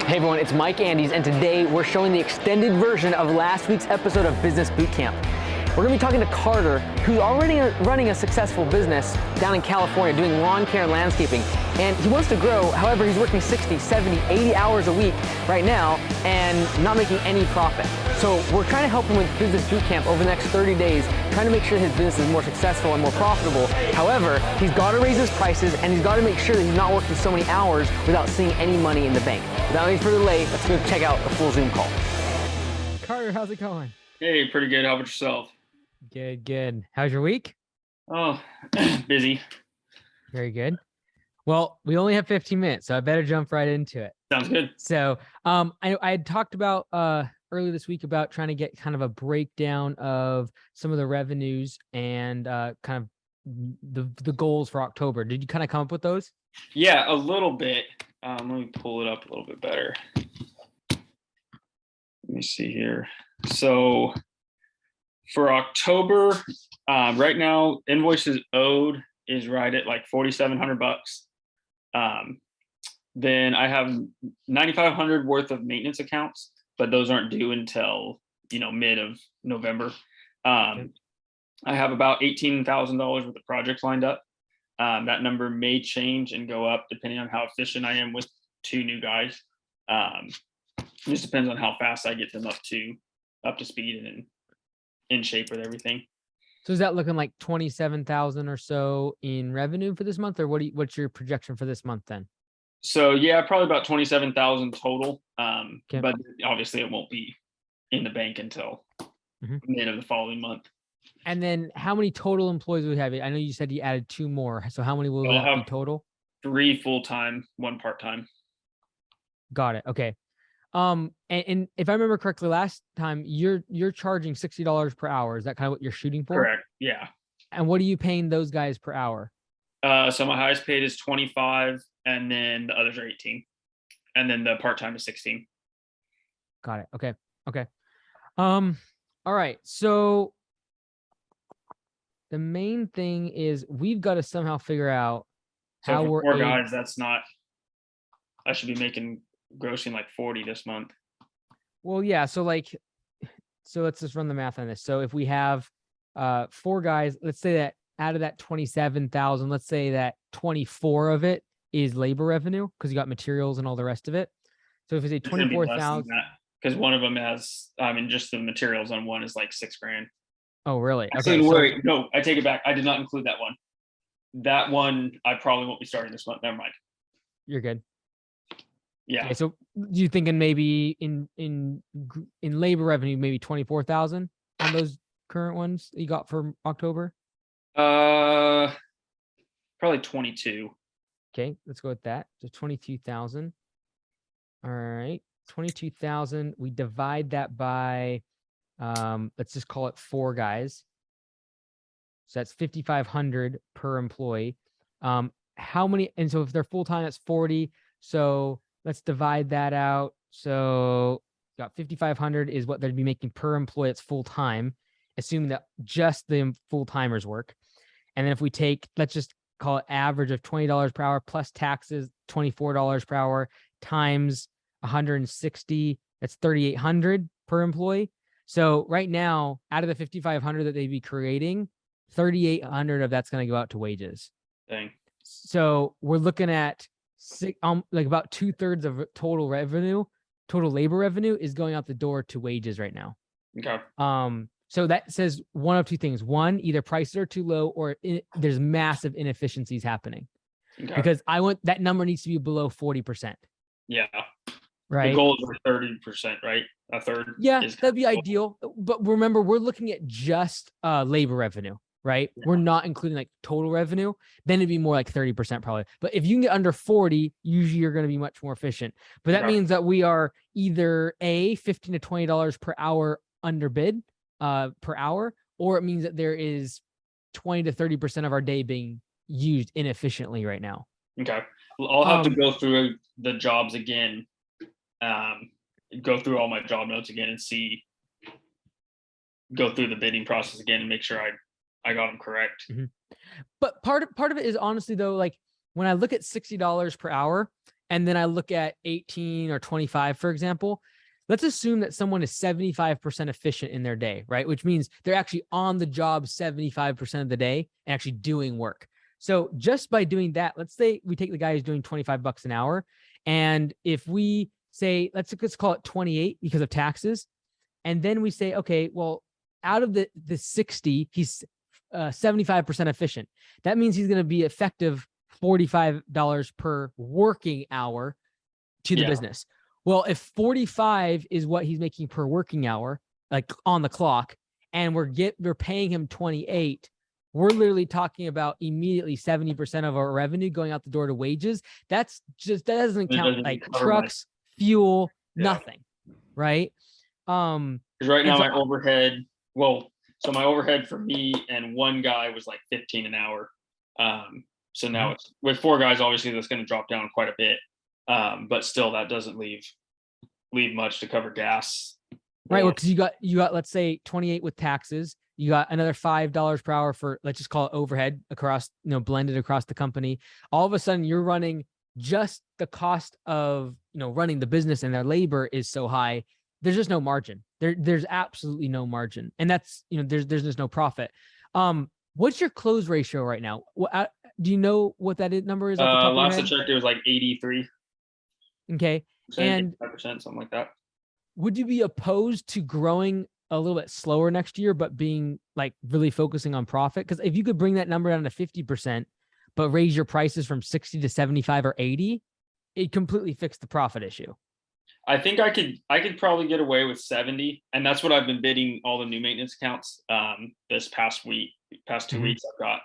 Hey everyone, it's Mike Andes, and today we're showing the extended version of last week's episode of Business Bootcamp. We're gonna be talking to Carter, who's already running a successful business down in California doing lawn care and landscaping. And he wants to grow, however, he's working 60, 70, 80 hours a week right now and not making any profit. So we're trying to help him with Business Bootcamp over the next 30 days, trying to make sure his business is more successful and more profitable. However, he's got to raise his prices and he's got to make sure that he's not working so many hours without seeing any money in the bank. Without any further delay, let's go check out the full Zoom call. Carter, how's it going? Hey, pretty good. How about yourself? Good, good. How's your week? Oh, busy. Very good. Well, we only have 15 minutes, so I better jump right into it. Sounds good. So I had talked about earlier this week about trying to get kind of a breakdown of some of the revenues and kind of the goals for October. Did you kind of come up with those? Yeah, a little bit. Let me pull it up a little bit better. Let me see here. So for October, right now, invoices owed is right at like $4,700. Then I have $9,500 worth of maintenance accounts, but those aren't due until mid of November. Okay. I have about $18,000 worth of projects lined up. That number may change and go up depending on how efficient I am with 2 new guys. It just depends on how fast I get them up to speed and in shape with everything. So is that looking like 27,000 or so in revenue for this month, or what's your projection for this month then? So yeah, probably about 27,000 total. Okay. But obviously it won't be in the bank until mid of the following month. And then how many total employees do we have? I know you said you added 2 more. So how many will that be total? 3 full-time, 1 part-time. Got it. Okay. And if I remember correctly, last time you're charging $60 per hour. Is that kind of what you're shooting for? Correct. Yeah. And what are you paying those guys per hour? So my highest paid is 25, and then the others are 18, and then the part-time is 16. Got it. Okay. Okay. All right. So the main thing is we've got to somehow figure out how for we're 4 guys, that's not. I should be grossing like 40 this month. Well, yeah. So let's just run the math on this. So if we have 4 guys, let's say that out of that 27,000, let's say that 24 of it is labor revenue because you got materials and all the rest of it. So if we say 24,000, because one of them has, just the materials on one is like $6,000. Oh, really? Okay. Wait, no, I take it back. I did not include that one. That one I probably won't be starting this month. Never mind. You're good. Yeah. Okay, so you thinking maybe in labor revenue, maybe 24,000 on those current ones that you got for October? Probably 22. Okay, let's go with that. So 22,000. All right, 22,000. We divide that by, let's just call it 4 guys. So that's 5,500 per employee. How many? And so if they're full time, that's 40. So let's divide that out. So got 5,500 is what they'd be making per employee. It's full time, assuming that just the full timers work. And then if we take, let's just call it average of $20 per hour plus taxes, $24 per hour times 160, that's 3,800 per employee. So right now, out of the 5,500 that they'd be creating, 3,800 of that's going to go out to wages. Dang. So we're looking at like about 2/3 of total revenue, total labor revenue is going out the door to wages right now. Okay. So that says one of 2 things. One, either prices are too low or there's massive inefficiencies happening. Okay. Because that number needs to be below 40%. Yeah. Right. The goal is 30%, right? A third. Yeah, that'd be ideal. But remember, we're looking at just labor revenue, right? Yeah. We're not including like total revenue. Then it'd be more like 30% probably. But if you can get under 40, usually you're going to be much more efficient. But that means that we are either $15 to $20 per hour under bid per hour, or it means that there is 20 to 30% of our day being used inefficiently right now. Okay. I'll have to go through the jobs again, go through all my job notes again and go through the bidding process again and make sure I got them correct. Mm-hmm. But part of it is honestly though, like when I look at $60 per hour, and then I look at 18 or 25, for example, let's assume that someone is 75% efficient in their day, right? Which means they're actually on the job 75% of the day and actually doing work. So just by doing that, let's say we take the guy who's doing $25 an hour. And if we say, let's call it 28 because of taxes. And then we say, okay, well, out of the 60, he's 75% efficient. That means he's going to be effective $45 per working hour to the business. Well, if 45 is what he's making per working hour, like on the clock, and we're paying him 28, we're literally talking about immediately 70% of our revenue going out the door to wages. That doesn't count like trucks, fuel, nothing, right? Because right now my overhead, so my overhead for me and one guy was like 15 an hour. So now it's with 4 guys, obviously that's going to drop down quite a bit. But still that doesn't leave much to cover gas. Right. Well, because you got, let's say 28 with taxes, you got another $5 per hour for, let's just call it overhead across, blended across the company. All of a sudden you're running just the cost of, running the business, and their labor is so high. There's just no margin. There's absolutely no margin. And that's, there's just no profit. What's your close ratio right now? Do you know what that number is off the top of your Last I head? checked, it was like 83. Okay. And 5%, something like that. would you be opposed to growing a little bit slower next year, but being like really focusing on profit? Because if you could bring that number down to 50%, but raise your prices from 60 to 75 or 80, it completely fixed the profit issue. I think I could probably get away with 70, and that's what I've been bidding all the new maintenance accounts. This past 2 weeks, I've got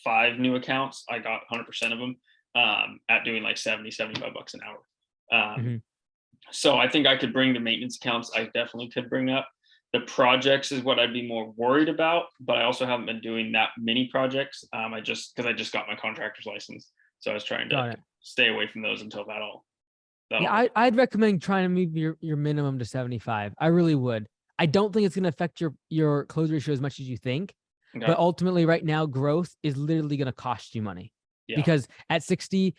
5 new accounts. I got 100% of them at doing like 70, $75 an hour. So I think I could bring the maintenance accounts. I definitely could bring up. The projects is what I'd be more worried about, but I also haven't been doing that many projects. Because I just got my contractor's license, so I was trying to stay away from those until that'll. Yeah, I'd recommend trying to move your minimum to 75. I really would. I don't think it's going to affect your close ratio as much as you think, but ultimately right now growth is literally going to cost you money because at 60,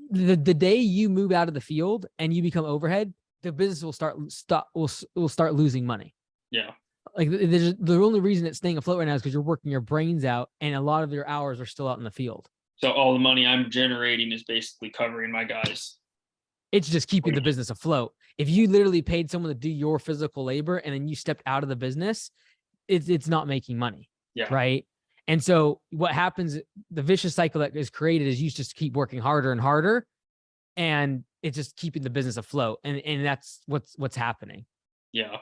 the day you move out of the field and you become overhead, the business will start losing money. Yeah. Like the only reason it's staying afloat right now is because you're working your brains out and a lot of your hours are still out in the field. So all the money I'm generating is basically covering my guys. It's just keeping the business afloat. If you literally paid someone to do your physical labor and then you stepped out of the business, it's not making money. Yeah. Right. And so what happens, the vicious cycle that is created is you just keep working harder and harder, and it's just keeping the business afloat. And that's what's happening. Yeah.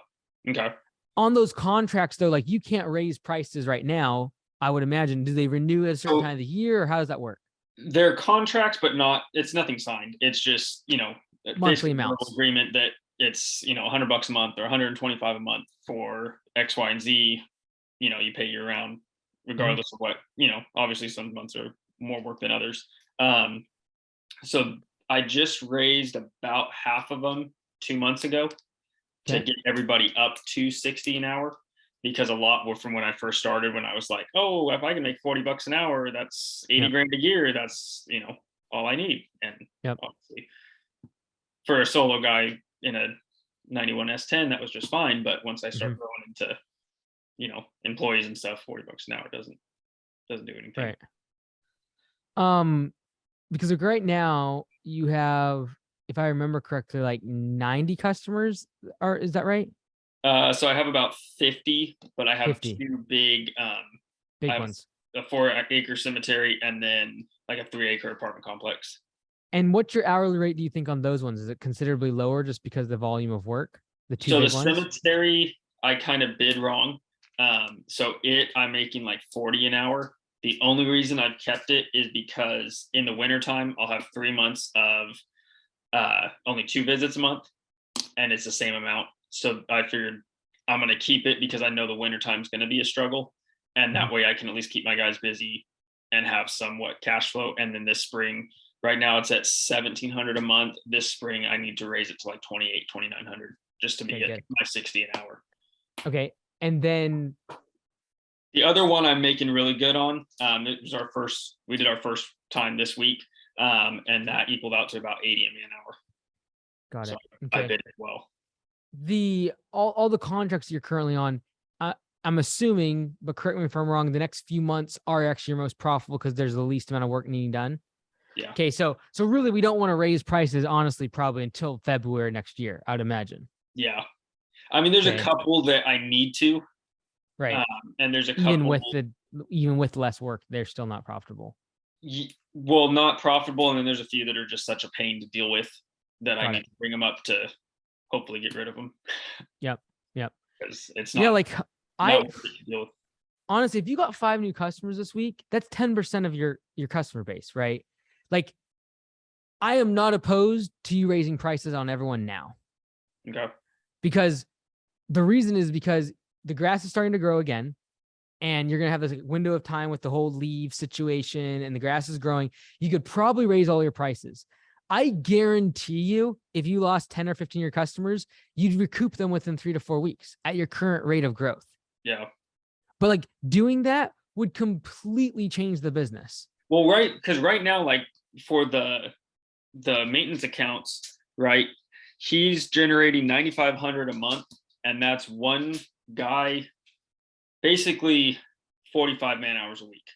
Okay. On those contracts though, like you can't raise prices right now, I would imagine. Do they renew at a certain time of the year, or how does that work? They're contracts, but it's nothing signed. It's just, monthly amounts agreement that it's, $100 a month or 125 a month for X, Y, and Z. You pay year round, regardless of what, obviously some months are more work than others. So I just raised about half of them 2 months ago to get everybody up to 60 an hour. Because a lot were from when I first started, when I was like, oh, if I can make $40 an hour, that's 80 grand a year. That's, all I need. And obviously for a solo guy in a 91 S10, that was just fine. But once I start growing into, employees and stuff, $40 an hour doesn't do anything. Right. Because like right now you have, if I remember correctly, like 90 customers, is that right? So I have about 50, but I have 50. 2 big ones. A 4-acre cemetery and then like a 3-acre apartment complex. And what's your hourly rate, do you think, on those ones? Is it considerably lower just because of the volume of work? The 2 big ones? Cemetery, I kind of bid wrong. So I'm making like 40 an hour. The only reason I've kept it is because in the wintertime, I'll have 3 months of only 2 visits a month, and it's the same amount. So I figured I'm going to keep it because I know the wintertime is going to be a struggle. And that way I can at least keep my guys busy and have somewhat cash flow. And then this spring, right now it's at $1,700 a month. This spring, I need to raise it to like $2,900 just to be at my 60 an hour. Okay. And then the other one I'm making really good on, it was we did our first time this week. And that equaled out to about 80 a man hour. Got So it. I Okay. bid it well. All the contracts you're currently on, I'm assuming, but correct me if I'm wrong, the next few months are actually your most profitable because there's the least amount of work needing done. Yeah. Okay, so really we don't want to raise prices, honestly, probably until February next year, I'd imagine. Yeah. I mean, there's Okay. a couple that I need to, Right. and there's a couple Even with less work, they're still not profitable. well, not profitable, and then there's a few that are just such a pain to deal with that I Got need it. to bring them up to hopefully get rid of them. Yep. Because it's not, Yeah, like not worth it to deal with. honestly, if you got 5 new customers this week, that's 10% of your customer base, right? Like, I am not opposed to you raising prices on everyone now, Okay. because the reason is because the grass is starting to grow again, and you're going to have this window of time with the whole leave situation, and the grass is growing. You could probably raise all your prices. I guarantee you, if you lost 10 or 15 of your customers, you'd recoup them within 3 to 4 weeks at your current rate of growth. Yeah. But like, doing that would completely change the business. Well, right, because right now, like for the maintenance accounts, right, he's generating 9,500 a month, and that's one guy, basically 45 man hours a week.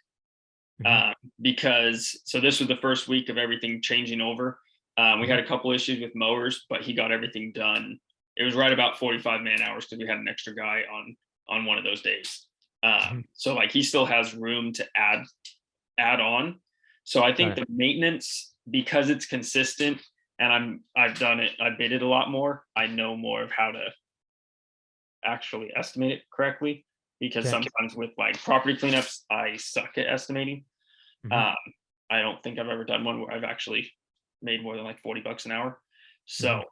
Because so this was the first week of everything changing over. We had a couple issues with mowers, but he got everything done. It was right about 45 man hours because we had an extra guy on one of those days. So like he still has room to add on. So I think the maintenance, because it's consistent, and I've done it, I bid it a lot more. I know more of how to actually estimate it correctly, because sometimes with like property cleanups, I suck at estimating. I don't think I've ever done one where I've actually made more than like $40 an hour. So,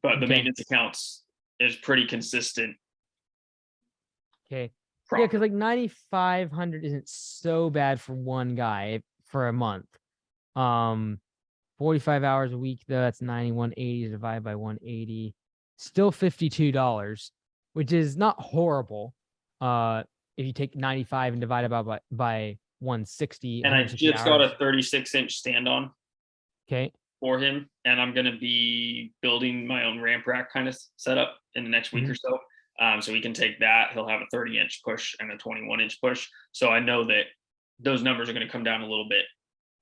but the maintenance accounts is pretty consistent. Okay. Yeah, because like 9,500 isn't so bad for one guy for a month. 45 hours a week though, that's 9180 divided by 180, still $52, which is not horrible. If you take 95 and divide it by 160. And I just got a 36-inch stand-on. Okay. For him, and I'm gonna be building my own ramp rack kind of setup in the next week or so. So we can take that. He'll have a 30-inch push and a 21-inch push. So I know that those numbers are going to come down a little bit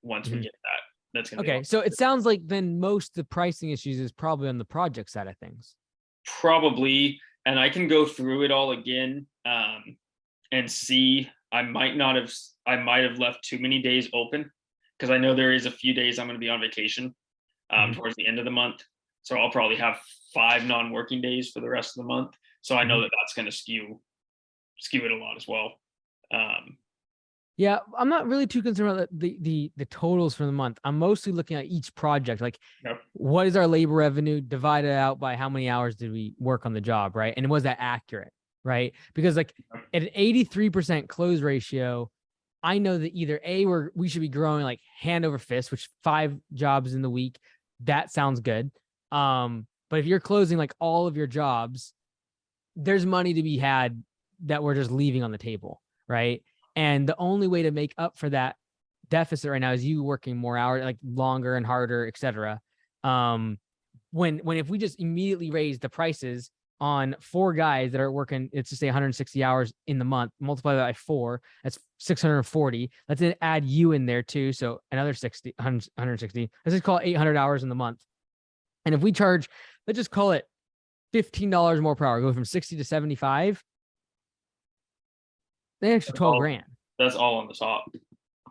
once we get that. That's going to okay. So it sounds like then most of the pricing issues is probably on the project side of things. Probably, and I can go through it all again and see. I might have left too many days open, because I know there is a few days I'm going to be on vacation towards the end of the month. So I'll probably have 5 non-working days for the rest of the month. So I know that that's going to skew it a lot as well. Yeah, I'm not really too concerned about the totals for the month. I'm mostly looking at each project. Like, what is our labor revenue divided out by how many hours did we work on the job, right? And was that accurate, right? Because like at an 83% close ratio, I know that either we should be growing like hand over fist, which 5 jobs in the week, that sounds good. But if you're closing like all of your jobs, there's money to be had that we're just leaving on the table, right? And the only way to make up for that deficit right now is you working more hours, like longer and harder, et cetera. If we just immediately raise the prices on 4 guys that are working, let's just say 160 hours in the month, multiply that by 4, that's 640. Let's then add you in there too. So another 160. Let's just call it 800 hours in the month. And if we charge, let's just call it $15 more per hour, go from 60 to 75, an extra 12 grand. That's all on the top.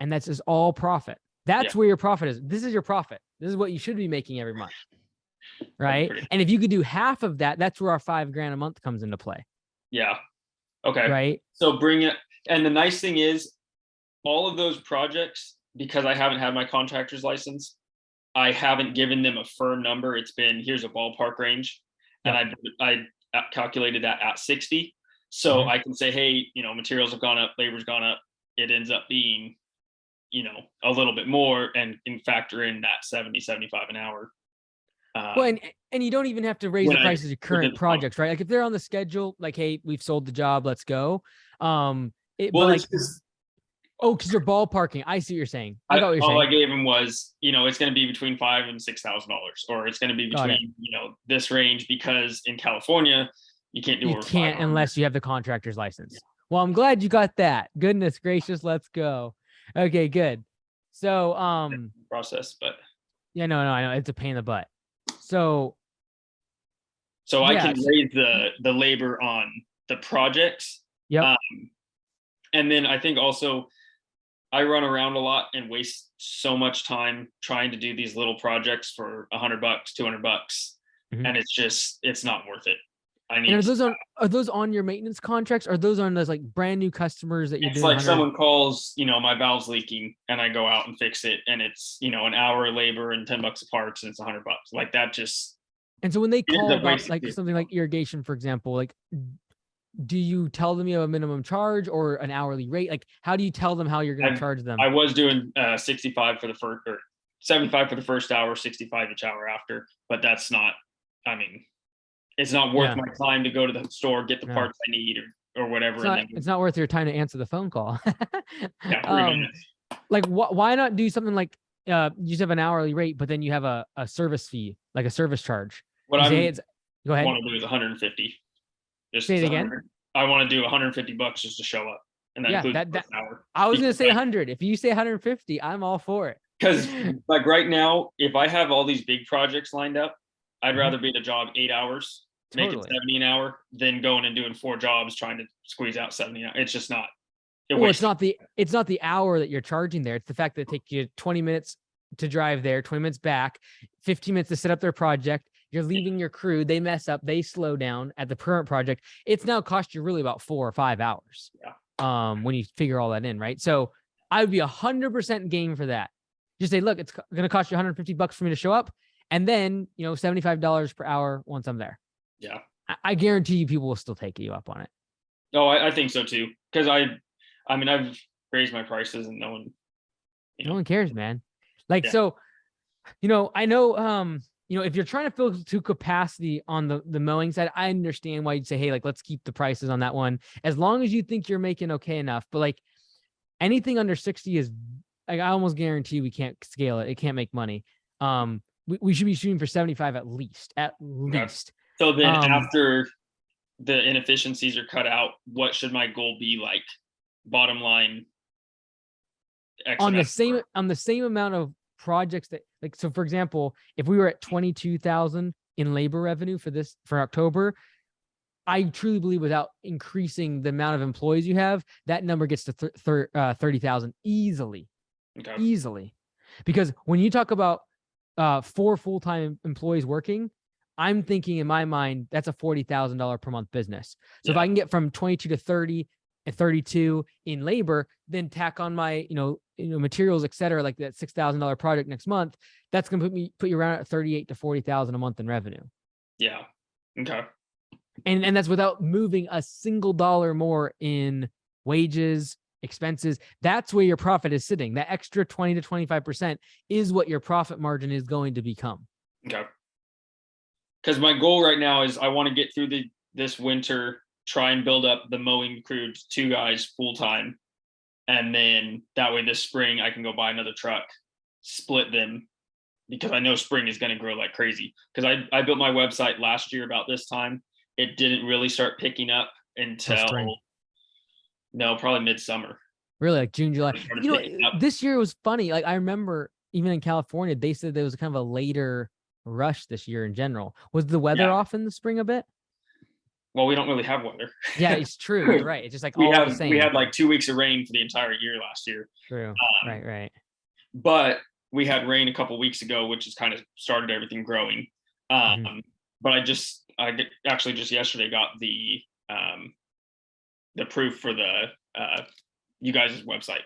And that's just all profit. That's where your profit is. This is your profit. This is what you should be making every month. Right. And if you could do half of that, that's where our $5 grand a month comes into play. Yeah. Okay. Right. So bring it. And the nice thing is, all of those projects, because I haven't had my contractor's license, I haven't given them a firm number. It's been, here's a ballpark range. And I calculated that at 60. So I can say, hey, materials have gone up, labor's gone up. It ends up being, a little bit more, and factor in that 70, 75 an hour. Well, and you don't even have to raise the prices of current projects, right? Like if they're on the schedule, like, hey, we've sold the job, let's go. Oh, because you're ballparking. I see what you're saying. I got what you're all I saying. gave him was, it's going to be between $5,000 and $6,000, or it's going to be Got it. between, this range, because in California, you can't do You over can't 500. unless you have the contractor's license. Well, I'm glad you got that. Goodness gracious, let's go. Okay, good. So, process, but yeah, no, I know it's a pain in the butt. So I yeah, can raise the labor on the projects. yep. And then I think also I run around a lot and waste so much time trying to do these little projects for $100, $200, Mhm. and it's not worth it. And are those on your maintenance contracts? Or are those on those like brand new customers that you're it's doing? like someone calls, my valve's leaking, and I go out and fix it, and it's an hour of labor and $10 a parts, and it's $100. Like that just. And so when they call about wasting like people. something like irrigation, for example, like, do you tell them you have a minimum charge or an hourly rate? Like, how do you tell them how you're going to charge them? I was doing 65 for the first, or 75 for the first hour, 65 each hour after, but that's not, it's not worth my time to go to the store, get the parts I need, or whatever. It's not worth your time to answer the phone call. Yeah, 3 minutes. Like, why not do something like, you just have an hourly rate, but then you have a service fee, like a service charge. What go ahead. Want to do is 150. Just say it again. I want to do $150 just to show up, and that includes the first hour. I was going to say 100. If you say 150, I'm all for it. Because like right now, if I have all these big projects lined up, I'd rather be at a job 8 hours, make it 70 an hour, than going and doing 4 jobs trying to squeeze out 70 an hour. It's just not. It's not the hour that you're charging there. It's the fact that it takes you 20 minutes to drive there, 20 minutes back, 15 minutes to set up their project. You're leaving your crew. They mess up. They slow down at the current project. It's now cost you really about 4 or 5 hours. Yeah. When you figure all that in, right? So I would be 100% game for that. Just say, look, it's going to cost you $150 for me to show up, and then $75 per hour once I'm there. Yeah. I guarantee you, people will still take you up on it. Oh, I think so too. Because I've raised my prices, and no one. No one cares, man. Like, so, I know, if you're trying to fill to capacity on the mowing side, I understand why you'd say, hey, like, let's keep the prices on that one, as long as you think you're making okay enough. But like, anything under 60 is, like, I almost guarantee we can't scale it. It can't make money. We should be shooting for 75 at least. So then after the inefficiencies are cut out, what should my goal be, like, bottom line? On the same amount of projects that, like, so for example, if we were at 22,000 in labor revenue for October, I truly believe without increasing the amount of employees you have, that number gets to 30,000 easily. Okay. Easily. Because when you talk about 4 full-time employees working, I'm thinking in my mind, that's a $40,000 per month business. So if I can get from 22 to 30 and 32 in labor, then tack on my, materials, et cetera, like that $6,000 project next month, that's going to put you around at 38 to 40,000 a month in revenue. Yeah. Okay. And that's without moving a single dollar more in wages, expenses. That's where your profit is sitting. That extra 20 to 25% is what your profit margin is going to become. Okay. Because my goal right now is I want to get through this winter, try and build up the mowing crew to 2 guys full time. And then that way this spring I can go buy another truck, split them, because I know spring is going to grow like crazy. Because I built my website last year about this time. It didn't really start picking up until probably midsummer. Really, like June, July. This year was funny. Like, I remember even in California, they said there was kind of a later rush this year in general. Was the weather off in the spring a bit? Well, we don't really have weather. Yeah, it's true. You're right. It's just like we the same. We had like 2 weeks of rain for the entire year last year. True. Right. But we had rain a couple weeks ago, which has kind of started everything growing. But I actually just yesterday got the proof for the you guys' website,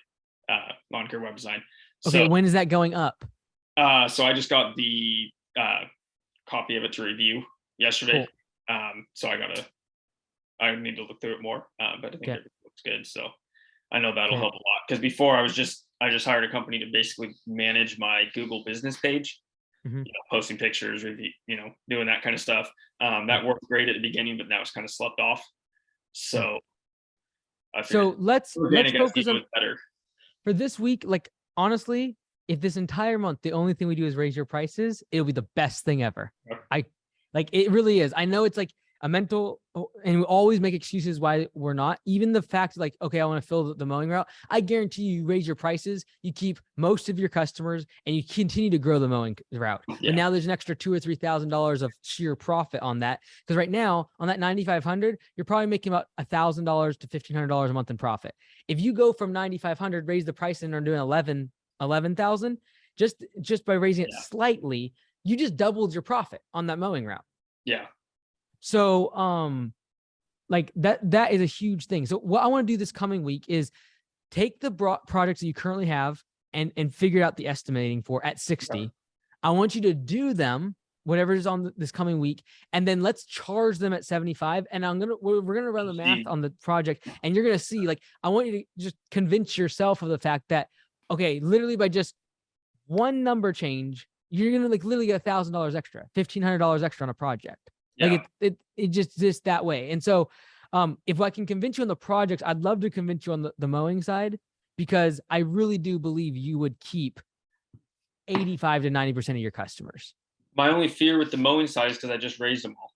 Lawn Care Web Design. Okay, when is that going up? So I just got the copy of it to review yesterday. Cool. So I need to look through it more, but I think it looks good. So I know that'll help a lot, because before I just hired a company to basically manage my Google business page, posting pictures, review, doing that kind of stuff. That worked great at the beginning, but now it's kind of slept off. So let's focus on better. for this week, like honestly, if this entire month the only thing we do is raise your prices, it'll be the best thing ever. Yep. Like it really is. I know it's like a mental, and we always make excuses why we're not. Even the fact like, okay, I want to fill the mowing route. I guarantee you raise your prices, you keep most of your customers, and you continue to grow the mowing route. Yeah. But now there's an extra $2,000 or $3,000 of sheer profit on that. Because right now on that 9,500, you're probably making about $1,000 to $1,500 a month in profit. If you go from 9,500, raise the price and are doing 11,000, just by raising it slightly, you just doubled your profit on that mowing route. Yeah. So, like that is a huge thing. So what I want to do this coming week is take the projects that you currently have and figure out the estimating for at 60. Yeah. I want you to do them, whatever is on this coming week, and then let's charge them at 75. And we're gonna run the math on the project, and you're gonna see, like, I want you to just convince yourself of the fact that, okay, literally by just one number change, you're gonna like literally get $1,000 extra, $1,500 extra on a project. Yeah. Like it just that way. And so if I can convince you on the projects, I'd love to convince you on the mowing side, because I really do believe you would keep 85 to 90% of your customers. My only fear with the mowing side is because I just raised them all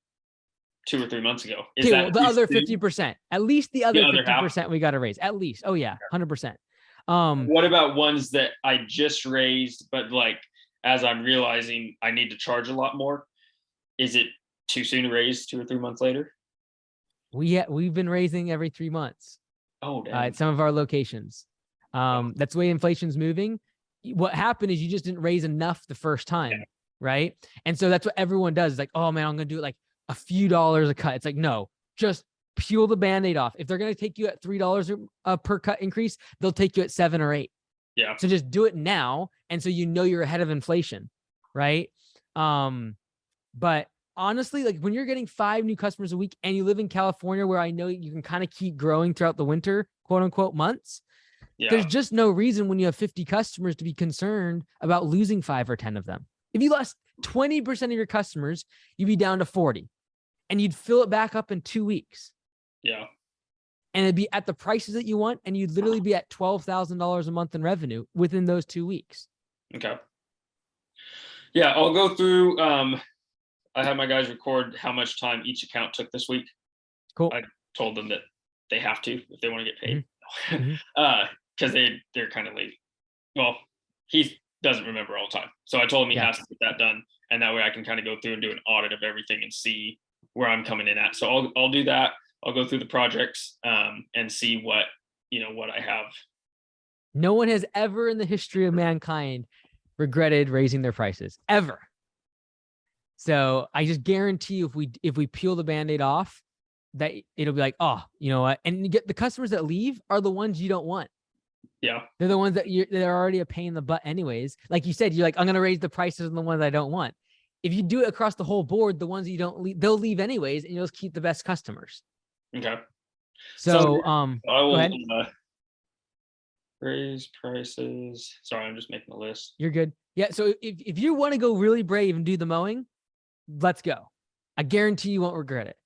2 or 3 months ago. Okay, well, the other 50%, at least the other 50% we got to raise, at least. Oh yeah, 100%. What about ones that I just raised, but like, as I'm realizing I need to charge a lot more? Is it too soon to raise 2 or 3 months later? We've been raising every 3 months. Oh, damn. At some of our locations. That's the way inflation's moving. What happened is you just didn't raise enough the first time, right? And so that's what everyone does. Like, oh man, I'm gonna do it like a few dollars a cut. It's like, no, just peel the Band-Aid off. If they're gonna take you at $3 per cut increase, they'll take you at 7 or 8. Yeah. So just do it now, and so you know you're ahead of inflation, right? But honestly, like when you're getting 5 new customers a week and you live in California, where I know you can kind of keep growing throughout the winter, quote unquote, months, there's just no reason when you have 50 customers to be concerned about losing 5 or 10 of them. If you lost 20% of your customers, you'd be down to 40, and you'd fill it back up in 2 weeks. Yeah. And it'd be at the prices that you want, and you'd literally be at $12,000 a month in revenue within those 2 weeks. Okay. Yeah, I'll go through. I had my guys record how much time each account took this week. Cool. I told them that they have to if they want to get paid, Mm-hmm. because they're kind of late. Well, he doesn't remember all the time, so I told him he has to get that done, and that way I can kind of go through and do an audit of everything and see where I'm coming in at. So I'll do that. I'll go through the projects and see what I have. No one has ever in the history of mankind regretted raising their prices, ever. So I just guarantee you, if we peel the Band-Aid off, that it'll be like, oh, you know what? And you get the customers that leave are the ones you don't want. Yeah. They're the ones that they're already a pain in the butt anyways. Like you said, you're like, I'm going to raise the prices on the ones I don't want. If you do it across the whole board, the ones that you don't leave, they'll leave anyways, and you'll just keep the best customers. Okay. So I will go ahead. Raise prices. Sorry, I'm just making a list. You're good. Yeah. So if you want to go really brave and do the mowing, let's go. I guarantee you won't regret it.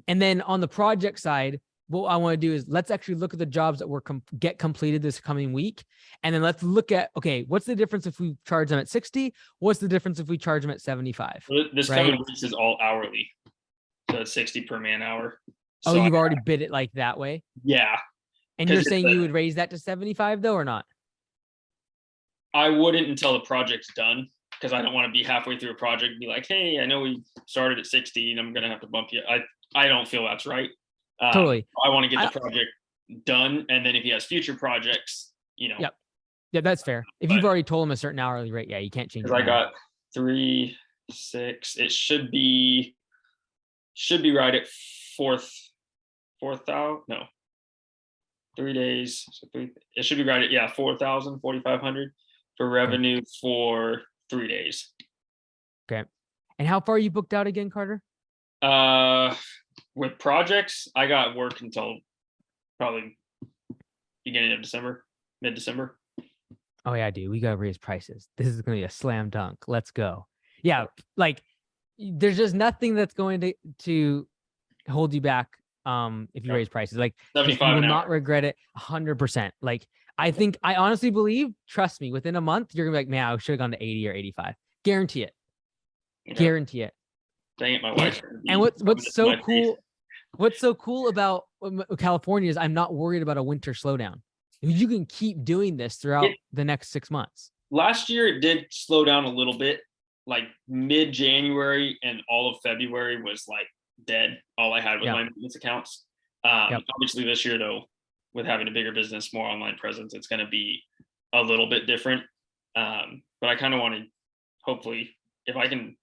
And then on the project side, what I want to do is let's actually look at the jobs that were get completed this coming week. And then let's look at, okay, what's the difference if we charge them at 60? What's the difference if we charge them at 75? This coming week is all hourly. So it's 60 per man hour. Oh, So you've already bid it like that way? Yeah. And you're saying you would raise that to 75 though, or not? I wouldn't until the project's done, because I don't want to be halfway through a project and be like, hey, I know we started at 60 and I'm going to have to bump you. I don't feel that's right. Totally. I want to get the project done. And then if he has future projects, Yep. Yeah, that's fair. If you've already told him a certain hourly rate, yeah, you can't change it. Because I got 3, 6. It should be right at 4,000. No, 3 days. So it should be right at 4,000, 4,500 for revenue for 3 days. Okay. And how far are you booked out again, Carter? With projects, I got work until probably beginning of December, mid-December. Oh yeah, dude, we gotta raise prices. This is gonna be a slam dunk. Let's go. Yeah, like there's just nothing that's going to hold you back if you raise prices. Like 75 you will an not hour. regret it 100%. Like I honestly believe, trust me, within a month, you're gonna be like, man, I should have gone to 80 or 85. Guarantee it. Okay. Guarantee it. Dang it, my wife. And what's so cool about California is I'm not worried about a winter slowdown. You can keep doing this throughout the next 6 months. Last year it did slow down a little bit, like mid-January and all of February was like dead. All I had was my business accounts. Obviously this year though, with having a bigger business, more online presence, it's going to be a little bit different. But I kind of want to, hopefully, if I can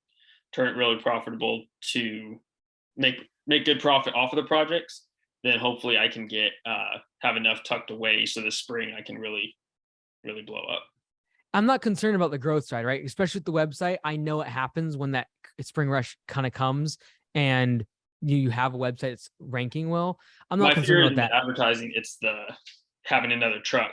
turn it really profitable to make good profit off of the projects, then hopefully I can get have enough tucked away so this spring I can really blow up. I'm not concerned about the growth side, right? Especially with the website. I know it happens when that spring rush kind of comes and you have a website that's ranking well. I'm not concerned about that. Advertising, it's the having another truck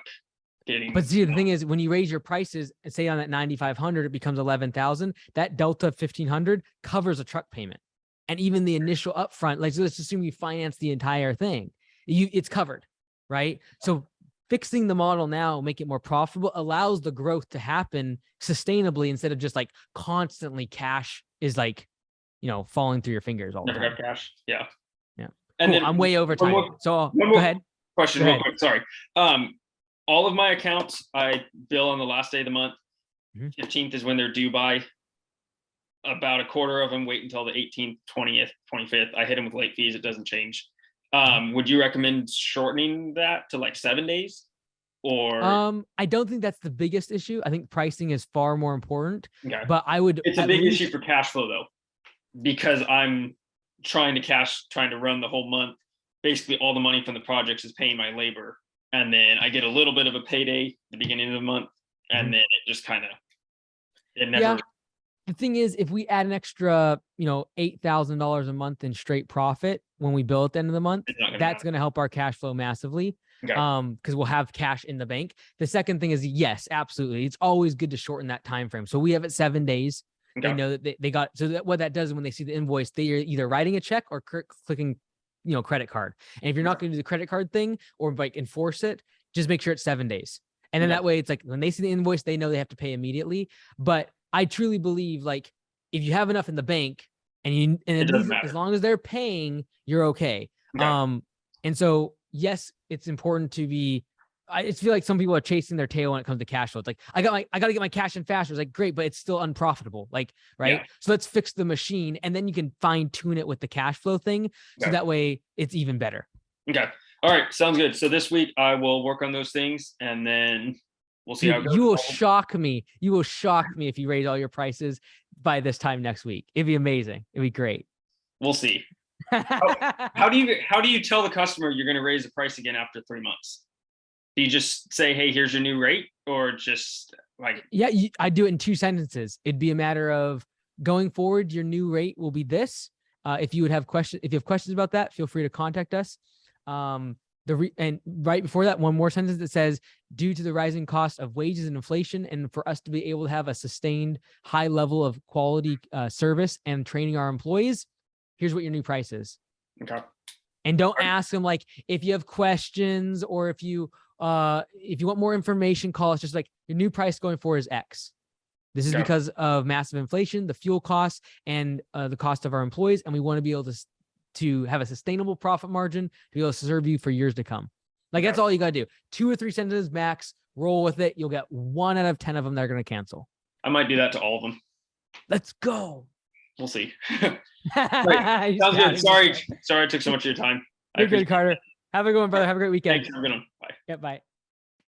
getting. But see, the thing is, when you raise your prices and say on that 9,500, it becomes 11,000. That delta of 1,500 covers a truck payment, and even the initial upfront. Like, let's assume you finance the entire thing, it's covered, right? So fixing the model now, make it more profitable, allows the growth to happen sustainably instead of just like constantly cash is like, falling through your fingers all the time. Cash. Yeah. Yeah. And cool. then I'm way over time. So go ahead. Question real quick. Sorry. All of my accounts I bill on the last day of the month. 15th is when they're due by. About a quarter of them wait until the 18th, 20th, 25th. I hit them with late fees. It doesn't change. Would you recommend shortening that to like 7 days? Or I don't think that's the biggest issue. I think pricing is far more important. Okay. But I would. It's a big issue for cash flow though, because I'm trying to run the whole month. Basically, all the money from the projects is paying my labor, and then I get a little bit of a payday at the beginning of the month, and then it just kind of never. Yeah. The thing is, if we add an extra, $8,000 a month in straight profit when we bill at the end of the month, that's going to help our cash flow massively. Okay. Because we'll have cash in the bank. The second thing is, yes, absolutely, it's always good to shorten that time frame. So we have it 7 days. Okay. They know that they got. So that what that does is when they see the invoice, they are either writing a check or clicking, credit card. And if you're not going to do the credit card thing or like enforce it, just make sure it's 7 days. And then that way, it's like when they see the invoice, they know they have to pay immediately. But I truly believe, like, if you have enough in the bank and as long as they're paying, you're okay. Okay. And so, yes, it's important to be, I just feel like some people are chasing their tail when it comes to cash flow. It's like, I got to get my cash in faster. It's like, great, but it's still unprofitable. Like, right. Yeah. So let's fix the machine and then you can fine tune it with the cash flow thing. So that way it's even better. Okay. All right. Sounds good. So this week I will work on those things and then we'll see how it goes. You will shock me. You will shock me if you raise all your prices by this time next week. It'd be amazing. It'd be great. We'll see. How do you tell the customer you're going to raise the price again after 3 months? Do you just say, hey, here's your new rate, or just like? Yeah, I do it in 2 sentences. It'd be a matter of going forward, your new rate will be this. If you have questions about that, feel free to contact us. And right before that, one more sentence that says, due to the rising cost of wages and inflation, and for us to be able to have a sustained high level of quality service and training our employees, here's what your new price is. Okay. And don't ask them like, if you have questions or if you want more information, call us. Just like, your new price going forward is X. This is because of massive inflation, the fuel costs, and the cost of our employees. And we want to be able to have a sustainable profit margin to be able to serve you for years to come. Like, that's all you got to do. 2 or 3 sentences max, roll with it. You'll get 1 out of 10 of them that are going to cancel. I might do that to all of them. Let's go. We'll see. Right. Sounds good. Sorry I took so much of your time. You're good, Carter. Have a good one, brother. Have a great weekend. Thanks. Have a good one. Bye. Yeah, bye.